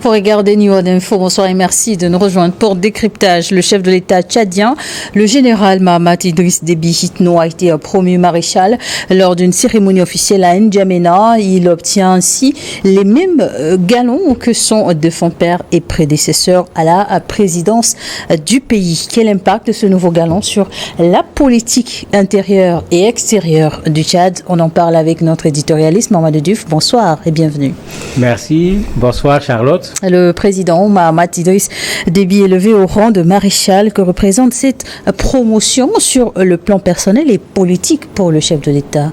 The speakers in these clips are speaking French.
Pour regarder New World Info, bonsoir et merci de nous rejoindre pour décryptage. Le chef de l'État tchadien, le général Mahamat Idriss Déby Itno, a été promu maréchal lors d'une cérémonie officielle à N'Djamena. Il obtient ainsi les mêmes galons que son défunt père et prédécesseur à la présidence du pays. Quel impact de ce nouveau galon sur la politique intérieure et extérieure du Tchad? On en parle avec notre éditorialiste Mamadou Diouf. Bonsoir et bienvenue. Merci. Bonsoir Charlotte. Le président Mahamat Idriss Déby est élevé au rang de maréchal. Que représente cette promotion sur le plan personnel et politique pour le chef de l'État?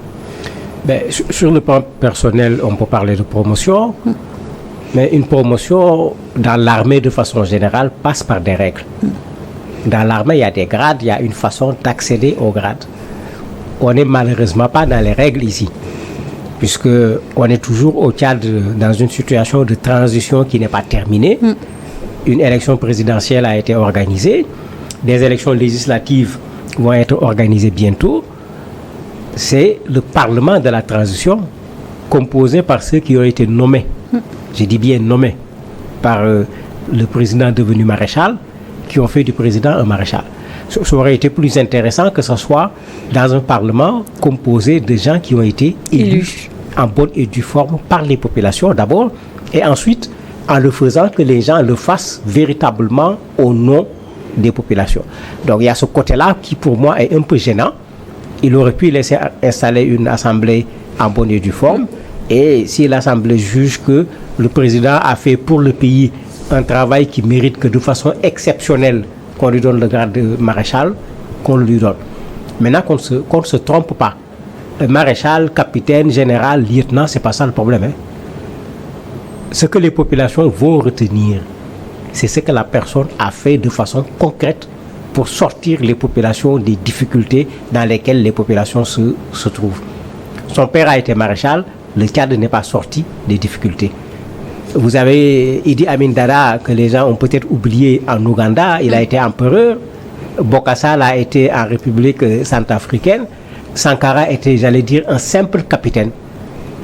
Sur le plan personnel, on peut parler de promotion, mais une promotion dans l'armée de façon générale passe par des règles. Dans l'armée, il y a des grades, il y a une façon d'accéder aux grades. On n'est malheureusement pas dans les règles ici, puisqu'on est toujours au Tchad dans une situation de transition qui n'est pas terminée. Une élection présidentielle a été organisée, des élections législatives vont être organisées bientôt. C'est le Parlement de la transition composé par ceux qui ont été nommés, je dis bien nommés, par le président devenu maréchal, qui ont fait du président un maréchal. Ça aurait été plus intéressant que ce soit dans un Parlement composé de gens qui ont été élus en bonne et due forme par les populations d'abord, et ensuite en le faisant que les gens le fassent véritablement au nom des populations. Donc il y a ce côté-là qui pour moi est un peu gênant. Il aurait pu laisser installer une assemblée en bonne et due forme, et si l'assemblée juge que le président a fait pour le pays un travail qui mérite que de façon exceptionnelle qu'on lui donne le grade de maréchal, qu'on le lui donne. Maintenant qu'on ne se trompe pas. Maréchal, capitaine, général, lieutenant, c'est pas ça le problème. Ce que les populations vont retenir, c'est ce que la personne a fait de façon concrète pour sortir les populations des difficultés dans lesquelles les populations se trouvent. Son père a été maréchal, le Tchad n'est pas sorti des difficultés. Vous avez Idi Amin Dada, que les gens ont peut-être oublié en Ouganda, il a été empereur. Bokassa a été en République centrafricaine. Sankara était, j'allais dire, un simple capitaine.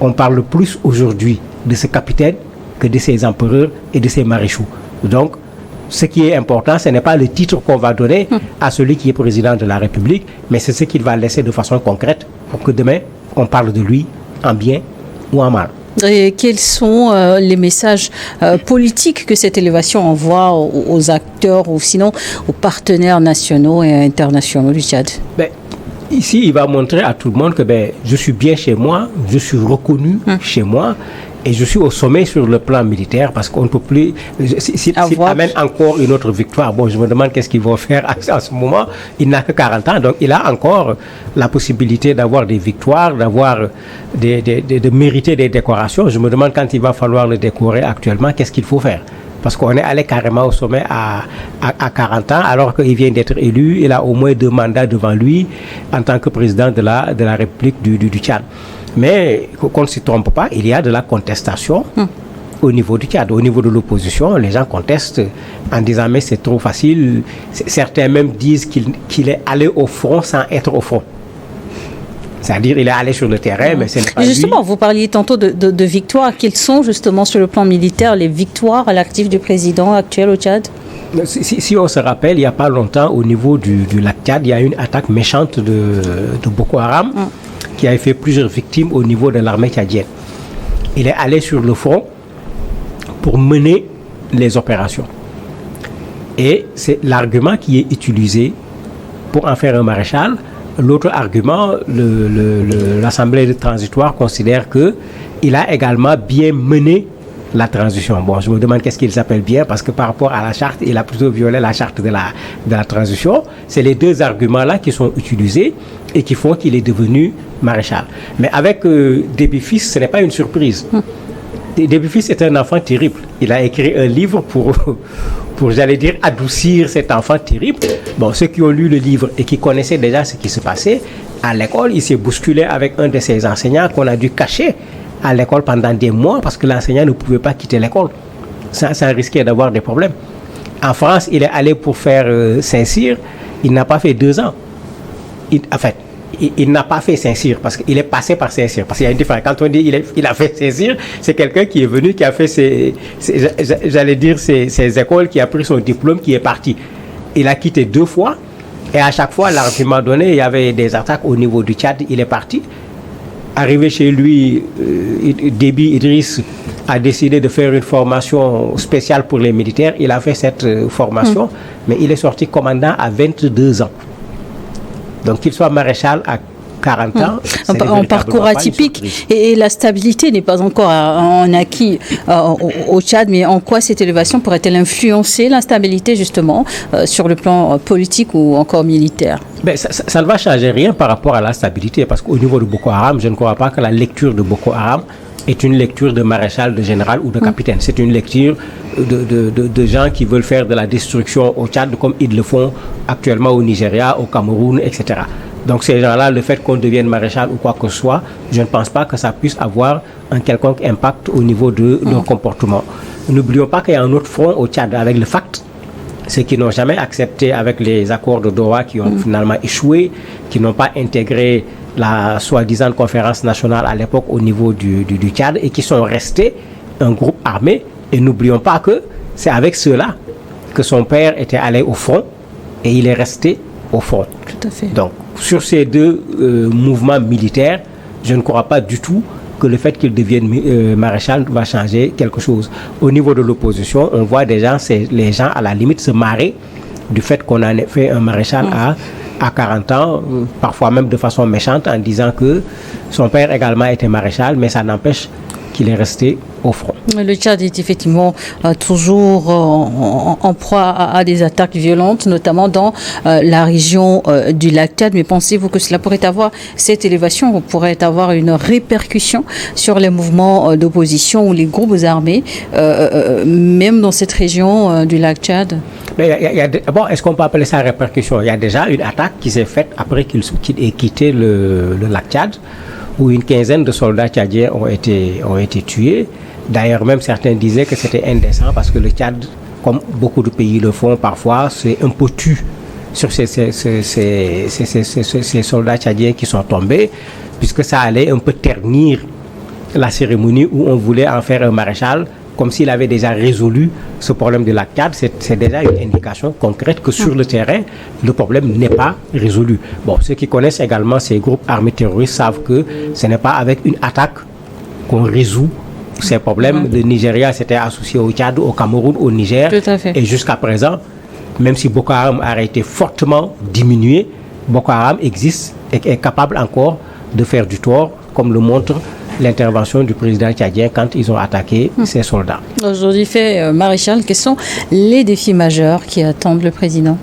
On parle plus aujourd'hui de ce capitaine que de ses empereurs et de ses maréchaux. Donc, ce qui est important, ce n'est pas le titre qu'on va donner à celui qui est président de la République, mais c'est ce qu'il va laisser de façon concrète pour que demain, on parle de lui en bien ou en mal. Et quels sont les messages politiques que cette élévation envoie aux acteurs ou sinon aux partenaires nationaux et internationaux du Tchad? Ici, il va montrer à tout le monde que je suis bien chez moi, je suis reconnu chez moi et je suis au sommet sur le plan militaire parce qu'on ne peut plus... S'il amène encore une autre victoire, je me demande qu'est-ce qu'ils vont faire à ce moment. Il n'a que 40 ans, donc il a encore la possibilité d'avoir des victoires, de mériter des décorations. Je me demande quand il va falloir le décorer actuellement, qu'est-ce qu'il faut faire. Parce qu'on est allé carrément au sommet à 40 ans, alors qu'il vient d'être élu. Il a au moins 2 mandats devant lui en tant que président de la République du Tchad. Mais qu'on ne s'y trompe pas, il y a de la contestation au niveau du Tchad. Au niveau de l'opposition, les gens contestent en disant mais c'est trop facile. Certains même disent qu'il est allé au front sans être au front. C'est-à-dire il est allé sur le terrain, mais ce n'est pas justement, lui. Vous parliez tantôt de victoires. Quelles sont justement sur le plan militaire les victoires à l'actif du président actuel au Tchad? Si on se rappelle, il n'y a pas longtemps, au niveau du lac Tchad, il y a eu une attaque méchante de Boko Haram qui a fait plusieurs victimes au niveau de l'armée tchadienne. Il est allé sur le front pour mener les opérations. Et c'est l'argument qui est utilisé pour en faire un maréchal. L'autre argument, l'Assemblée de transitoire considère qu'il a également bien mené la transition. Je me demande qu'est-ce qu'il s'appelle bien, parce que par rapport à la charte, il a plutôt violé la charte de la transition. C'est les deux arguments-là qui sont utilisés et qui font qu'il est devenu maréchal. Mais avec Déby Fils, ce n'est pas une surprise. Déby Fils est un enfant terrible. Il a écrit un livre pour j'allais dire, adoucir cet enfant terrible. Ceux qui ont lu le livre et qui connaissaient déjà ce qui se passait, à l'école, il s'est bousculé avec un de ses enseignants qu'on a dû cacher à l'école pendant des mois parce que l'enseignant ne pouvait pas quitter l'école. Ça risquait d'avoir des problèmes. En France, il est allé pour faire Saint-Cyr. Il n'a pas fait 2 ans. il n'a pas fait Saint-Cyr parce qu'il est passé par Saint-Cyr. Parce qu'il y a une différence. Quand on dit il a fait Saint-Cyr, c'est quelqu'un qui est venu, qui a fait ses écoles, qui a pris son diplôme, qui est parti. Il a quitté 2 fois et à chaque fois, l'argument donné, il y avait des attaques au niveau du Tchad, il est parti. Arrivé chez lui, Déby Idriss a décidé de faire une formation spéciale pour les militaires. Il a fait cette formation, mais il est sorti commandant à 22 ans. Donc qu'il soit maréchal à 40 ans, un parcours atypique, et la stabilité n'est pas encore en acquis au Tchad, mais en quoi cette élévation pourrait-elle influencer l'instabilité justement sur le plan politique ou encore militaire? Ça ne va changer rien par rapport à la stabilité, parce qu'au niveau de Boko Haram, je ne crois pas que la lecture de Boko Haram est une lecture de maréchal, de général ou de capitaine. C'est une lecture de gens qui veulent faire de la destruction au Tchad comme ils le font actuellement au Nigeria, au Cameroun, etc. Donc ces gens-là, le fait qu'on devienne maréchal ou quoi que ce soit, je ne pense pas que ça puisse avoir un quelconque impact au niveau de leur comportement. N'oublions pas qu'il y a un autre front au Tchad avec le FACT, ceux qui n'ont jamais accepté avec les accords de Doha, qui ont finalement échoué, qui n'ont pas intégré la soi-disant conférence nationale à l'époque au niveau du Tchad et qui sont restés un groupe armé. Et n'oublions pas que c'est avec ceux-là que son père était allé au front et il est resté au front. Tout à fait. Donc, sur ces 2 mouvements militaires, je ne crois pas du tout que le fait qu'il devienne maréchal va changer quelque chose. Au niveau de l'opposition, on voit les gens à la limite se marrer du fait qu'on a fait un maréchal à 40 ans, parfois même de façon méchante, en disant que son père également était maréchal, mais ça n'empêche qu'il est resté au front. Le Tchad est effectivement toujours en proie à des attaques violentes, notamment dans la région du lac Tchad. Mais pensez-vous que cela pourrait avoir, cette élévation pourrait avoir une répercussion sur les mouvements d'opposition ou les groupes armés, même dans cette région du lac Tchad? Bon, est-ce qu'on peut appeler ça répercussion? Il y a déjà une attaque qui s'est faite après qu'il ait quitté le lac Tchad, où une quinzaine de soldats tchadiens ont été tués. D'ailleurs, même certains disaient que c'était indécent parce que le Tchad, comme beaucoup de pays le font parfois, c'est un peu tu sur ces soldats tchadiens qui sont tombés, puisque ça allait un peu ternir la cérémonie où on voulait en faire un maréchal, comme s'il avait déjà résolu ce problème de la Tchad. C'est déjà une indication concrète que sur le terrain, le problème n'est pas résolu. Bon, ceux qui connaissent également ces groupes armés terroristes savent que ce n'est pas avec une attaque qu'on résout ces problèmes. Le Nigeria s'était associé au Tchad, au Cameroun, au Niger. Tout à fait. Et jusqu'à présent, même si Boko Haram a été fortement diminué, Boko Haram existe et est capable encore de faire du tort, comme le montre l'intervention du président tchadien quand ils ont attaqué ses soldats. Aujourd'hui, fait maréchal, quels sont les défis majeurs qui attendent le président?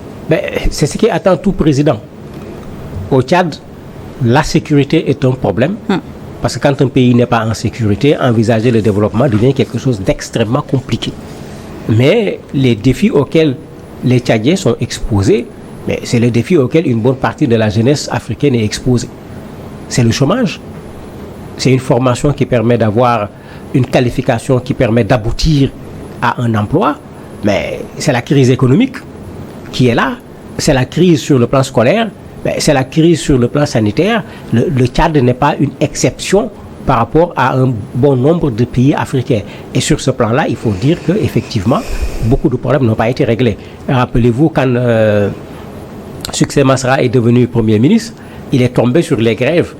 C'est ce qui attend tout président. Au Tchad, la sécurité est un problème. Parce que quand un pays n'est pas en sécurité, envisager le développement devient quelque chose d'extrêmement compliqué. Mais les défis auxquels les Tchadiens sont exposés, c'est le défi auquel une bonne partie de la jeunesse africaine est exposée. C'est le chômage. C'est une formation qui permet d'avoir une qualification qui permet d'aboutir à un emploi. Mais c'est la crise économique qui est là. C'est la crise sur le plan scolaire. C'est la crise sur le plan sanitaire. Le Tchad n'est pas une exception par rapport à un bon nombre de pays africains. Et sur ce plan-là, il faut dire qu'effectivement, beaucoup de problèmes n'ont pas été réglés. Rappelez-vous, quand Succès Masra est devenu Premier ministre, il est tombé sur les grèves.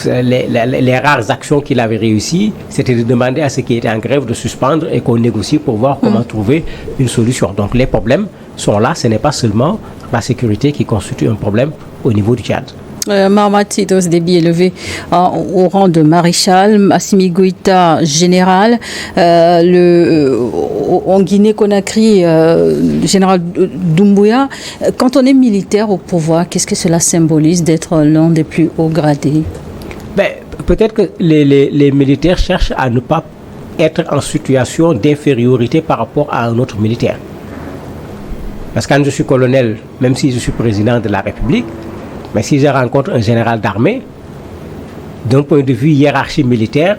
Les rares actions qu'il avait réussies, c'était de demander à ceux qui étaient en grève de suspendre et qu'on négocie pour voir comment trouver une solution. Donc les problèmes sont là, ce n'est pas seulement la sécurité qui constitue un problème au niveau du Tchad. Mahamat Idriss Déby élevé au rang de maréchal, Assimi Goïta général, en Guinée-Conakry, le général Doumbouya. Quand on est militaire au pouvoir, qu'est-ce que cela symbolise d'être l'un des plus hauts gradés? Peut-être que les militaires cherchent à ne pas être en situation d'infériorité par rapport à un autre militaire. Parce que quand je suis colonel, même si je suis président de la République, mais si je rencontre un général d'armée, d'un point de vue hiérarchie militaire,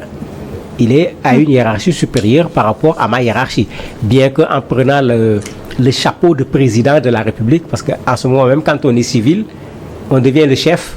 il est à une hiérarchie supérieure par rapport à ma hiérarchie. Bien qu'en prenant le chapeau de président de la République, parce qu'en ce moment même, quand on est civil, on devient le chef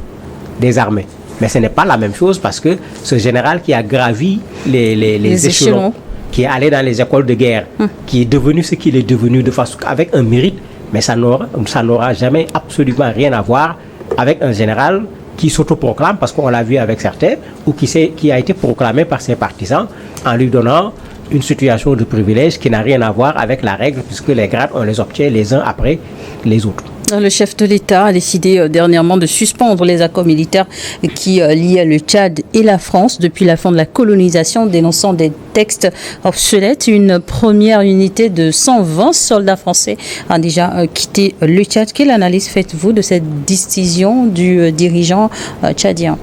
des armées. Mais ce n'est pas la même chose parce que ce général qui a gravi les échelons, qui est allé dans les écoles de guerre, qui est devenu ce qu'il est devenu de façon avec un mérite, mais ça n'aura jamais absolument rien à voir avec un général qui s'autoproclame, parce qu'on l'a vu avec certains, ou qui a été proclamé par ses partisans en lui donnant une situation de privilège qui n'a rien à voir avec la règle, puisque les grades, on les obtient les uns après les autres. Le chef de l'État a décidé dernièrement de suspendre les accords militaires qui liaient le Tchad et la France depuis la fin de la colonisation, dénonçant des textes obsolètes. Une première unité de 120 soldats français a déjà quitté le Tchad. Quelle analyse faites-vous de cette décision du dirigeant tchadien?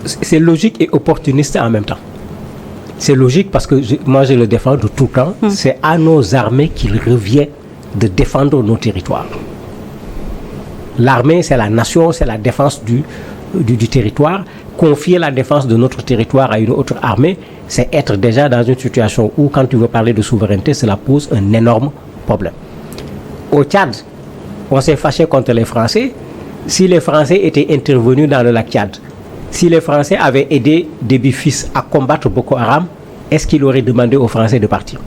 C'est logique et opportuniste en même temps. C'est logique parce que moi je le défends de tout temps. C'est à nos armées qu'il revient de défendre nos territoires. L'armée, c'est la nation, c'est la défense du territoire. Confier la défense de notre territoire à une autre armée, c'est être déjà dans une situation où, quand tu veux parler de souveraineté, cela pose un énorme problème. Au Tchad, on s'est fâché contre les Français. Si les Français étaient intervenus dans le lac Tchad, si les Français avaient aidé Déby Fils à combattre Boko Haram, est-ce qu'il aurait demandé aux Français de partir?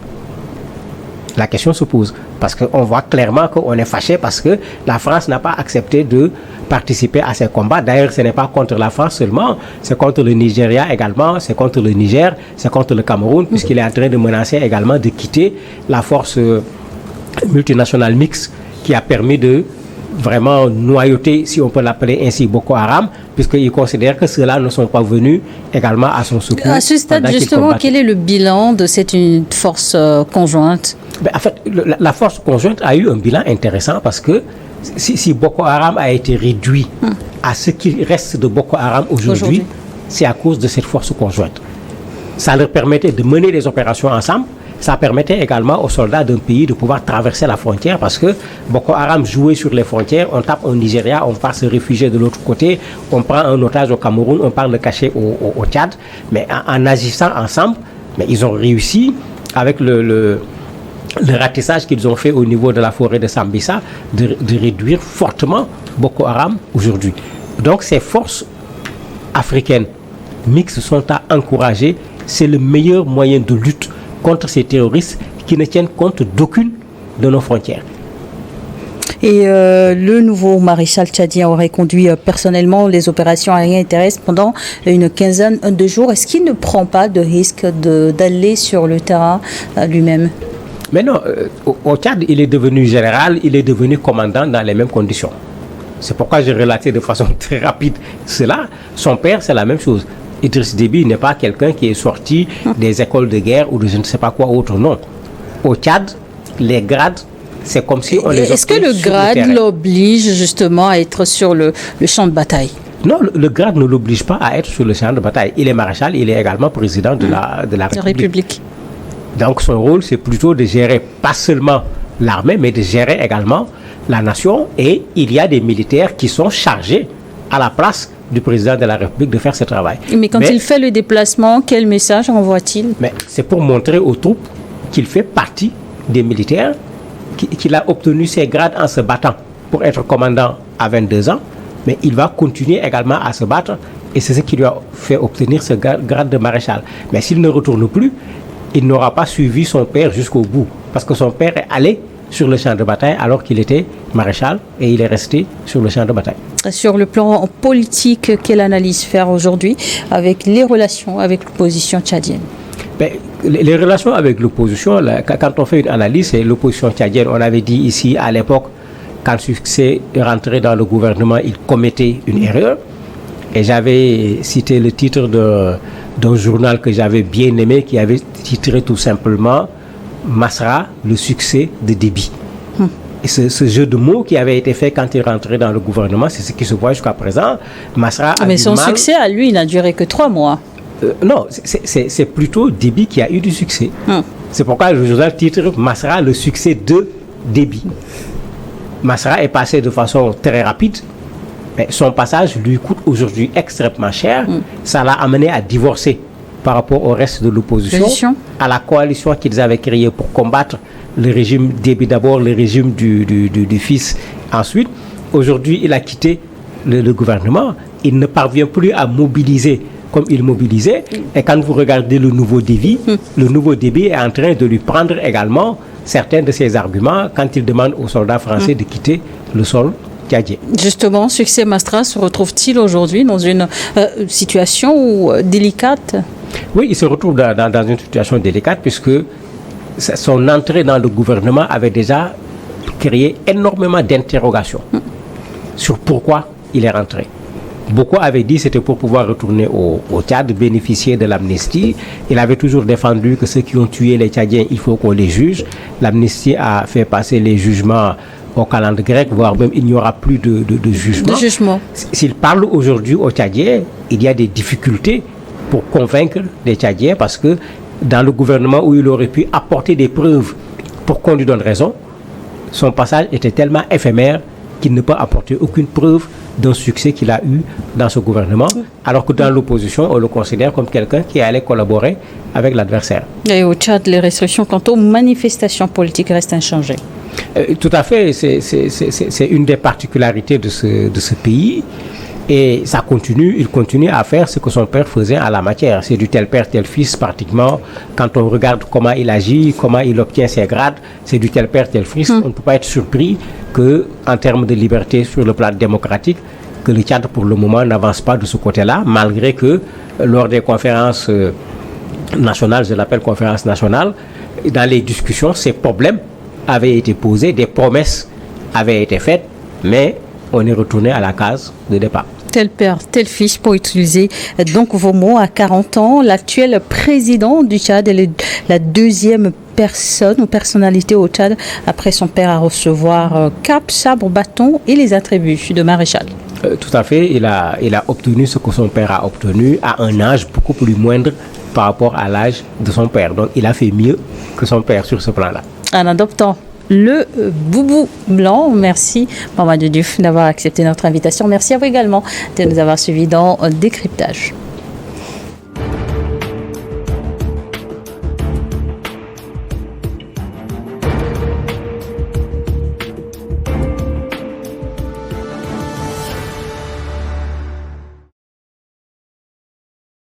La question se pose parce qu'on voit clairement qu'on est fâché parce que la France n'a pas accepté de participer à ces combats. D'ailleurs, ce n'est pas contre la France seulement, c'est contre le Nigeria également, c'est contre le Niger, c'est contre le Cameroun, puisqu'il est en train de menacer également de quitter la force multinationale mixte qui a permis de vraiment noyauter, si on peut l'appeler ainsi, Boko Haram, puisqu'il considère que ceux-là ne sont pas venus également à son secours. À ce stade, justement, quel est le bilan de cette force conjointe? En fait, la force conjointe a eu un bilan intéressant parce que si Boko Haram a été réduit à ce qui reste de Boko Haram aujourd'hui, c'est à cause de cette force conjointe. Ça leur permettait de mener des opérations ensemble. Ça permettait également aux soldats d'un pays de pouvoir traverser la frontière parce que Boko Haram jouait sur les frontières. On tape au Nigeria, on part se réfugier de l'autre côté, on prend un otage au Cameroun, on part le cacher au Tchad. Mais en agissant ensemble, mais ils ont réussi avec le ratissage qu'ils ont fait au niveau de la forêt de Sambisa de réduire fortement Boko Haram aujourd'hui. Donc ces forces africaines mixtes sont à encourager. C'est le meilleur moyen de lutte contre ces terroristes qui ne tiennent compte d'aucune de nos frontières. Et le nouveau maréchal tchadien aurait conduit personnellement les opérations aériennes et terrestres pendant une quinzaine de jours. Est-ce qu'il ne prend pas de risque d'aller sur le terrain lui-même? Mais non, au Tchad, il est devenu général, il est devenu commandant dans les mêmes conditions. C'est pourquoi j'ai relaté de façon très rapide cela. Son père, c'est la même chose. Idriss Déby n'est pas quelqu'un qui est sorti des écoles de guerre ou de je ne sais pas quoi autre, non. Au Tchad, les grades, c'est comme si on les obtenait. Est-ce que le grade l'oblige justement à être sur le champ de bataille? Non, le grade ne l'oblige pas à être sur le champ de bataille. Il est maréchal, il est également président de la République. Donc son rôle, c'est plutôt de gérer pas seulement l'armée, mais de gérer également la nation. Et il y a des militaires qui sont chargés à la place du président de la République de faire ce travail. Mais quand il fait le déplacement, quel message envoie-t-il? Mais c'est pour montrer aux troupes qu'il fait partie des militaires, qu'il a obtenu ses grades en se battant pour être commandant à 22 ans, mais il va continuer également à se battre et c'est ce qui lui a fait obtenir ce grade de maréchal. Mais s'il ne retourne plus, il n'aura pas suivi son père jusqu'au bout parce que son père est allé sur le champ de bataille alors qu'il était maréchal et il est resté sur le champ de bataille. Sur le plan politique, quelle analyse faire aujourd'hui avec les relations avec l'opposition tchadienne? Les relations avec l'opposition, quand on fait une analyse, c'est l'opposition tchadienne. On avait dit ici à l'époque, quand Succès est rentré dans le gouvernement, il commettait une erreur. Et j'avais cité le titre d'un journal que j'avais bien aimé qui avait titré tout simplement Masra, le succès de Déby. Et ce jeu de mots qui avait été fait quand il rentrait dans le gouvernement, c'est ce qui se voit jusqu'à présent. Masra a Mais son succès à lui, il n'a duré que 3 mois. Non, c'est plutôt Déby qui a eu du succès. C'est pourquoi le journal titre Masra, le succès de Déby. Masra est passé de façon très rapide. Mais son passage lui coûte aujourd'hui extrêmement cher. Ça l'a amené à divorcer par rapport au reste de l'opposition, à la coalition qu'ils avaient créée pour combattre le régime Déby d'abord, le régime du fils ensuite. Aujourd'hui, il a quitté le gouvernement, il ne parvient plus à mobiliser comme il mobilisait. Et quand vous regardez le nouveau Déby est en train de lui prendre également certains de ses arguments quand il demande aux soldats français de quitter le sol tchadien. Justement, Succès Masra se retrouve-t-il aujourd'hui dans une situation délicate? Oui, il se retrouve dans une situation délicate puisque son entrée dans le gouvernement avait déjà créé énormément d'interrogations sur pourquoi il est rentré. Beaucoup avaient dit que c'était pour pouvoir retourner au Tchad, bénéficier de l'amnistie. Il avait toujours défendu que ceux qui ont tué les Tchadiens, il faut qu'on les juge. L'amnistie a fait passer les jugements au calendrier grec, voire même il n'y aura plus de jugement. S'il parle aujourd'hui aux Tchadiens, il y a des difficultés pour convaincre les Tchadiens parce que dans le gouvernement où il aurait pu apporter des preuves pour qu'on lui donne raison, son passage était tellement éphémère qu'il ne peut apporter aucune preuve d'un succès qu'il a eu dans ce gouvernement, alors que dans l'opposition, on le considère comme quelqu'un qui allait collaborer avec l'adversaire. Et au Tchad, les restrictions quant aux manifestations politiques restent inchangées. Tout à fait, c'est une des particularités de ce pays. Et ça continue, il continue à faire ce que son père faisait en la matière. C'est du tel père, tel fils pratiquement. Quand on regarde comment il agit, comment il obtient ses grades, c'est du tel père, tel fils. On ne peut pas être surpris qu'en termes de liberté sur le plan démocratique, que le Tchad pour le moment n'avance pas de ce côté-là, malgré que lors des conférences nationales, je l'appelle conférence nationale, dans les discussions, ces problèmes avaient été posés, des promesses avaient été faites, mais on est retourné à la case de départ. Tel père, tel fils, pour utiliser donc vos mots, à 40 ans, l'actuel président du Tchad est la deuxième personne ou personnalité au Tchad après son père à recevoir cap, sabre, bâton et les attributs de maréchal. Tout à fait, il a obtenu ce que son père a obtenu à un âge beaucoup plus moindre par rapport à l'âge de son père. Donc il a fait mieux que son père sur ce plan-là. En adoptant le boubou blanc. Merci Mamadou Diouf d'avoir accepté notre invitation. Merci à vous également de nous avoir suivis dans Décryptage.